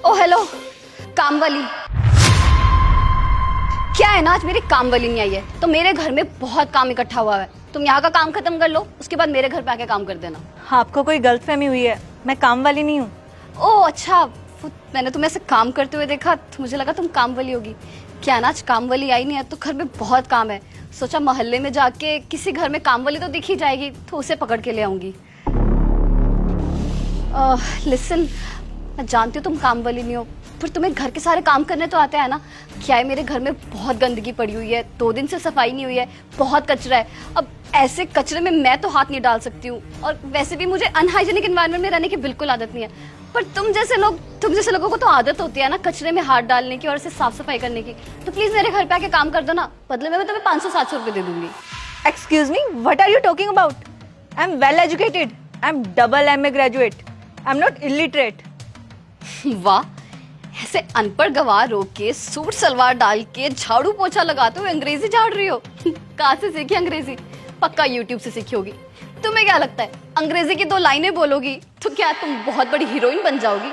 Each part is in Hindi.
ओ हेलो, काम वाली। क्या है ना, आज मेरी काम वाली नहीं आई है तो मेरे घर में बहुत काम इकट्ठा हुआ है। तुम यहाँ का काम खत्म कर लो, उसके बाद मेरे घर पे आके काम कर देना। आपको कोई गलतफहमी हुई है, मैं काम वाली नहीं हूँ। ओह अच्छा, मैंने तुम्हें ऐसे काम करते हुए देखा तो मुझे लगा तुम काम वाली होगी। क्या ना, आज काम वाली आई नहीं है तो घर में बहुत काम है। सोचा मोहल्ले में जाके किसी घर में काम वाली तो दिख ही जाएगी तो उसे पकड़ के ले आऊंगी। लिसन, मैं जानती हूँ तुम काम वाली नहीं हो, पर तुम्हें घर के सारे काम करने तो आते हैं ना। क्या है, मेरे घर में बहुत गंदगी पड़ी हुई है, 2 दिन से सफाई नहीं हुई है, बहुत कचरा है। अब ऐसे कचरे में मैं तो हाथ नहीं डाल सकती हूँ, और वैसे भी मुझे अनहाइजीनिक एनवायरनमेंट में रहने की बिल्कुल आदत नहीं है। पर तुम जैसे लोगों को तो आदत होती है ना कचरे में हाथ डालने की और इसे साफ सफाई करने की। तो प्लीज मेरे घर पे आके काम कर दो ना, बदले में मैं तुम्हें 500-700 रुपए दे दूंगी। Excuse me, what are you talking about? I am well educated, I am double MA graduate, I am not illiterate. वाह, ऐसे अनपढ़ गवार हो के सूट सलवार डाल के झाड़ू पोछा लगाते हुए अंग्रेजी झाड़ रही हो। कहाँ से सीखी अंग्रेजी? पक्का यूट्यूब से सीखी होगी। तुम्हें क्या लगता है अंग्रेजी की 2 लाइनें बोलोगी तो क्या तुम बहुत बड़ी हीरोइन बन जाओगी?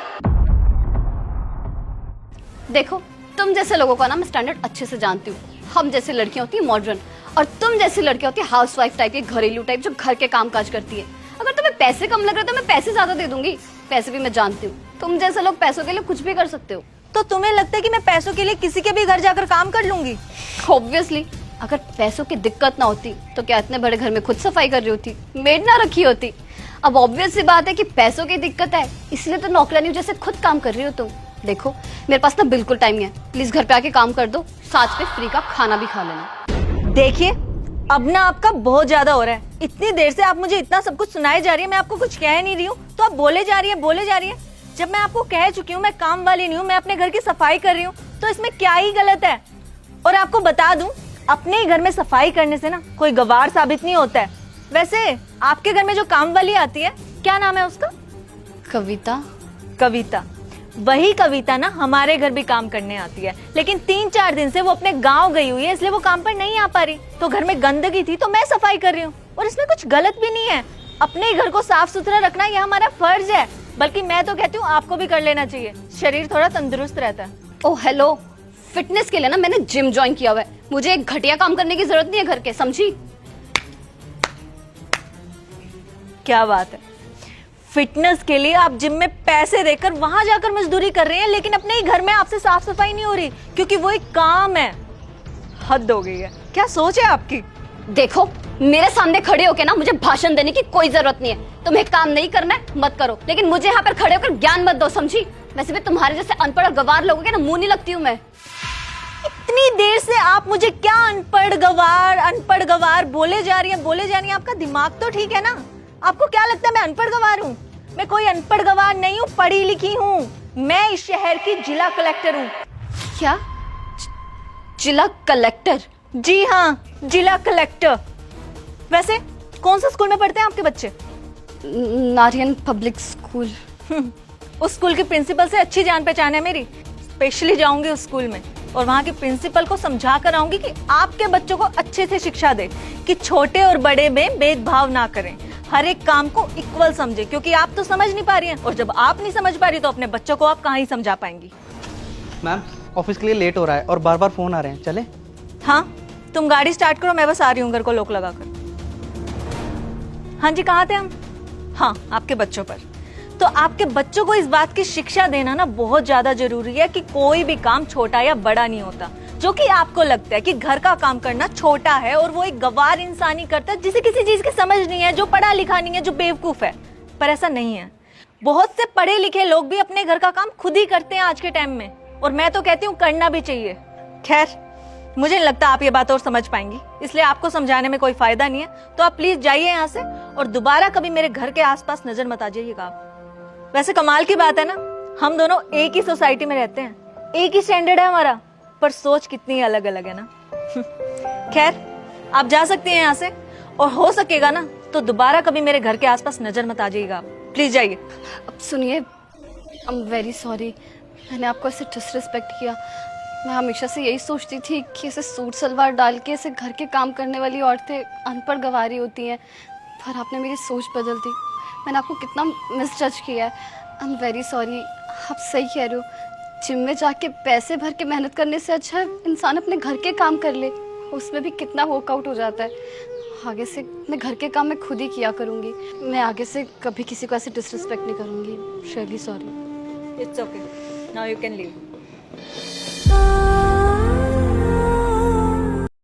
देखो, तुम जैसे लोगों का ना मैं स्टैंडर्ड अच्छे से जानती हूँ। हम जैसी लड़कियां होती है मॉडर्न, और तुम जैसी लड़कियां होती है हाउसवाइफ टाइप की, घरेलू टाइप, जो घर के काम काज करती है। अगर तुम्हें पैसे कम लग रहे तो मैं पैसे ज्यादा दे दूंगी। पैसे भी मैं जानती हूँ, तुम जैसे लोग पैसों के लिए कुछ भी कर सकते हो। तो तुम्हें लगता है कि मैं पैसों के लिए किसी के भी घर जाकर काम कर लूंगी? ऑब्वियसली, अगर पैसों की दिक्कत ना होती तो क्या इतने बड़े घर में खुद सफाई कर रही होती, मेड ना रखी होती? अब ऑब्वियस सी बात है कि पैसों की दिक्कत है, इसलिए तो नौकरानी जैसे खुद काम कर रही हो तुम। देखो, मेरे पास ना बिल्कुल टाइम नहीं है, प्लीज घर पे आके काम कर दो, साथ में फ्री का खाना भी खा लेना। देखिए, अब ना आपका बहुत ज्यादा हो रहा है। इतनी देर से आप मुझे इतना सब कुछ सुनाए जा रही है, मैं आपको कुछ कह नहीं रही हूँ तो आप बोले जा रही है। जब मैं आपको कह चुकी हूँ मैं काम वाली नहीं हूँ, मैं अपने घर की सफाई कर रही हूँ, तो इसमें क्या ही गलत है? और आपको बता दूं, अपने ही घर में सफाई करने से ना कोई गवार साबित नहीं होता है। वैसे आपके घर में जो काम वाली आती है, क्या नाम है उसका? कविता। कविता, वही कविता ना हमारे घर भी काम करने आती है, लेकिन 3-4 दिन से वो अपने गांव गई हुई है, इसलिए वो काम पर नहीं आ पा रही। तो घर में गंदगी थी तो मैं सफाई कर रही हूँ, और इसमें कुछ गलत भी नहीं है। अपने घर को साफ सुथरा रखना यह हमारा फर्ज है, बल्कि मैं तो कहती हूँ आपको भी कर लेना चाहिए, शरीर थोड़ा तंदुरुस्त रहता है। ओ हेलो, फिटनेस के लिए ना मैंने जिम ज्वाइन किया हुआ है, मुझे एक घटिया काम करने की जरूरत नहीं है घर के, समझी? क्या बात है, फिटनेस के लिए आप जिम में पैसे देकर वहां जाकर मजदूरी कर रहे हैं, लेकिन अपने ही घर में आपसे साफ सफाई नहीं हो रही क्योंकि वो एक काम है। हद हो गई है, क्या सोच है आपकी? देखो, मेरे सामने खड़े होके ना मुझे भाषण देने की कोई जरूरत नहीं है। तुम्हें काम नहीं करना है मत करो, लेकिन मुझे यहाँ पर खड़े होकर ज्ञान मत दो, समझी? वैसे भी तुम्हारे जैसे अनपढ़ और गवार लोगों के ना मुंह नहीं लगती हूँ मैं। इतनी देर से आप मुझे क्या अनपढ़ गवार बोले जा रही हैं। आपका दिमाग तो ठीक है ना? आपको क्या लगता है मैं अनपढ़ गवार हूँ? मैं कोई अनपढ़ गवार नहीं हूँ, पढ़ी लिखी हूँ। मैं इस शहर की जिला कलेक्टर हूँ। क्या? जिला कलेक्टर? जी हाँ, जिला कलेक्टर। वैसे कौन सा स्कूल में पढ़ते हैं आपके बच्चे? नारियन पब्लिक स्कूल। उस स्कूल की प्रिंसिपल से अच्छी जान पहचान है मेरी। स्पेशली जाऊंगी उस स्कूल में और वहाँ के प्रिंसिपल को समझा कर आऊंगी कि आपके बच्चों को अच्छे से शिक्षा दे, कि छोटे और बड़े में भेदभाव ना करें, हर एक काम को इक्वल समझे, क्योंकि आप तो समझ नहीं पा रही हैं, और जब आप नहीं समझ पा रही तो अपने बच्चों को आप कहाँ ही समझा पाएंगी। मैम, ऑफिस के लिए लेट हो रहा है और बार बार फोन आ रहे हैं, चले? हाँ, तुम गाड़ी स्टार्ट करो, मैं बस आ रही हूँ घर को लॉक लगाकर। हाँ जी, कहाँ थे हम? हाँ, आपके बच्चों पर। तो आपके बच्चों को इस बात की शिक्षा देना ना बहुत ज्यादा जरूरी है कि कोई भी काम छोटा या बड़ा नहीं होता। जो कि आपको लगता है कि घर का काम करना छोटा है और वो एक गवार इंसान ही करता है, जिसे किसी चीज की समझ नहीं है, जो पढ़ा लिखा नहीं है, जो बेवकूफ है। पर ऐसा नहीं है, बहुत से पढ़े लिखे लोग भी अपने घर का काम खुद ही करते हैं आज के टाइम में, और मैं तो कहती हूँ करना भी चाहिए। खैर, मुझे नहीं लगता आप ये बात और समझ पाएंगी, इसलिए आपको समझाने में कोई फायदा नहीं है। तो आप प्लीज जाइए यहाँ से, और दोबारा कभी मेरे घर के आसपास नजर मत आ जाइएगा आप। वैसे कमाल की बात है ना, हम दोनों एक ही सोसाइटी में रहते हैं, एक ही स्टैंडर्ड है हमारा, पर सोच कितनी अलग अलग है ना। खैर, आप जा सकती हैं यहाँ से, और हो सकेगा ना तो दोबारा कभी मेरे घर के आसपास नजर मत आ जाइएगा आप। प्लीज जाइए। अब सुनिए, आई एम वेरी सॉरी, मैंने आपको ऐसे डिसरिस्पेक्ट किया। मैं हमेशा से यही सोचती थी कि ऐसे सूट सलवार डाल के ऐसे घर के काम करने वाली औरतें अनपढ़ गवारी होती हैं, पर आपने मेरी सोच बदल दी। मैंने आपको कितना मिसजज किया है। I am very sorry. आप सही कह रहे हो। जिम में जाके पैसे भर के मेहनत करने से अच्छा इंसान अपने घर के काम कर ले, उसमें भी कितना वर्कआउट हो जाता है। आगे से मैं घर के काम मैं खुद ही किया करूँगी। मैं आगे से कभी किसी को ऐसे डिसरिस्पेक्ट नहीं करूँगी। Really sorry. It's okay, now you can leave.